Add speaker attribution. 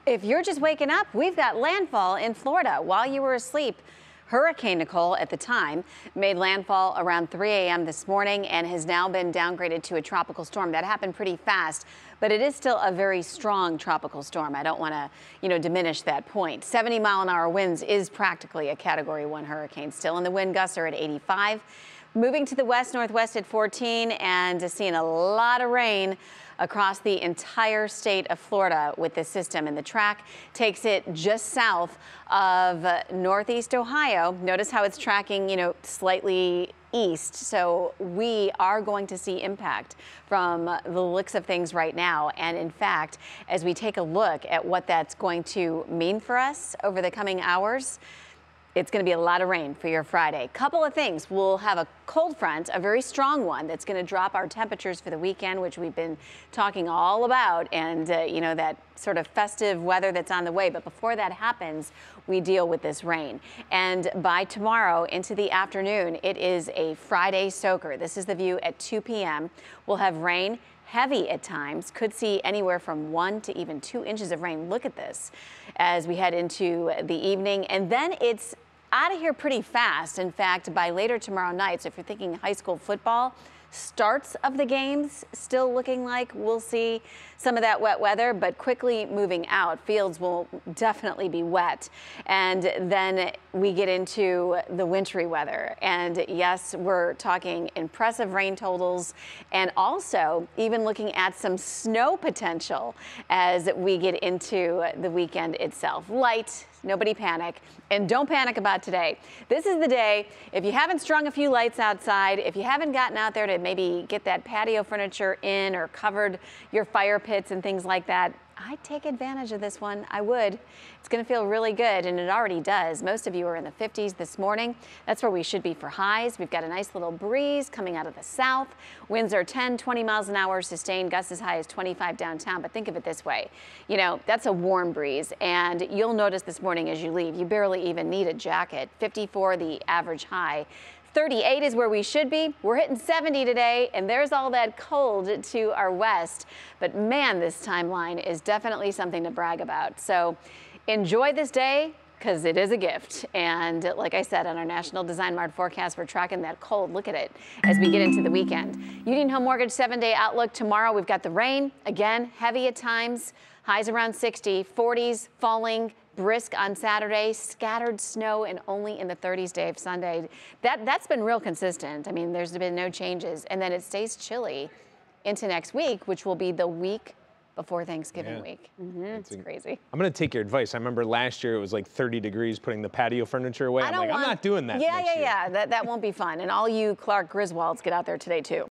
Speaker 1: If you're just waking up, we've got landfall in Florida. While you were asleep, Hurricane Nicole at the time made landfall around 3 a.m. this morning and has now been downgraded to a tropical storm. That happened pretty fast, but it is still a very strong tropical storm. I don't want to, diminish that point. 70-mile-an-hour winds is practically a Category 1 hurricane still, and the wind gusts are at 85. Moving to the west-northwest at 14 and seeing a lot of rain across the entire state of Florida with this system, and the track takes it just south of northeast Ohio. Notice how it's tracking, slightly east. So we are going to see impact from the looks of things right now. And in fact, as we take a look at what that's going to mean for us over the coming hours, it's going to be a lot of rain for your Friday. Couple of things. We'll have a cold front, a very strong one, that's going to drop our temperatures for the weekend, which we've been talking all about, and that sort of festive weather that's on the way. But before that happens, we deal with this rain. And by tomorrow into the afternoon, it is a Friday soaker. This is the view at 2 p.m. We'll have rain. Heavy at times, could see anywhere from 1 to even 2 inches of rain. Look at this as we head into the evening, and then it's out of here pretty fast. In fact, by later tomorrow night, so if you're thinking high school football, starts of the games still looking like we'll see some of that wet weather, but quickly moving out. Fields will definitely be wet. And then we get into the wintry weather. And yes, we're talking impressive rain totals, and also even looking at some snow potential as we get into the weekend itself. Light, nobody panic, and don't panic about today. This is the day, if you haven't strung a few lights outside, if you haven't gotten out there to maybe get that patio furniture in or covered your fire pits and things like that, I'd take advantage of this one. I would. It's going to feel really good, and it already does. Most of you are in the 50s this morning. That's where we should be for highs. We've got a nice little breeze coming out of the south. Winds are 10, 20 miles an hour sustained, gusts as high as 25 downtown. But think of it this way, that's a warm breeze, and you'll notice this morning as you leave, you barely even need a jacket. 54 the average high. 38 is where we should be. We're hitting 70 today, and there's all that cold to our west. But man, this timeline is definitely something to brag about. So enjoy this day, because it is a gift. And like I said, on our National Design Mart forecast, we're tracking that cold. Look at it as we get into the weekend. Union Home Mortgage 7-day outlook tomorrow. We've got the rain, again, heavy at times, highs around 60, 40s falling, brisk on Saturday, scattered snow, and only in the 30s day of Sunday. That's been real consistent. I mean, there's been no changes. And then it stays chilly into next week, which will be the week before Thanksgiving week. It's crazy.
Speaker 2: I'm going to take your advice. I remember last year it was like 30 degrees putting the patio furniture away. I'm not doing that next year.
Speaker 1: That won't be fun. And all you Clark Griswolds, get out there today too.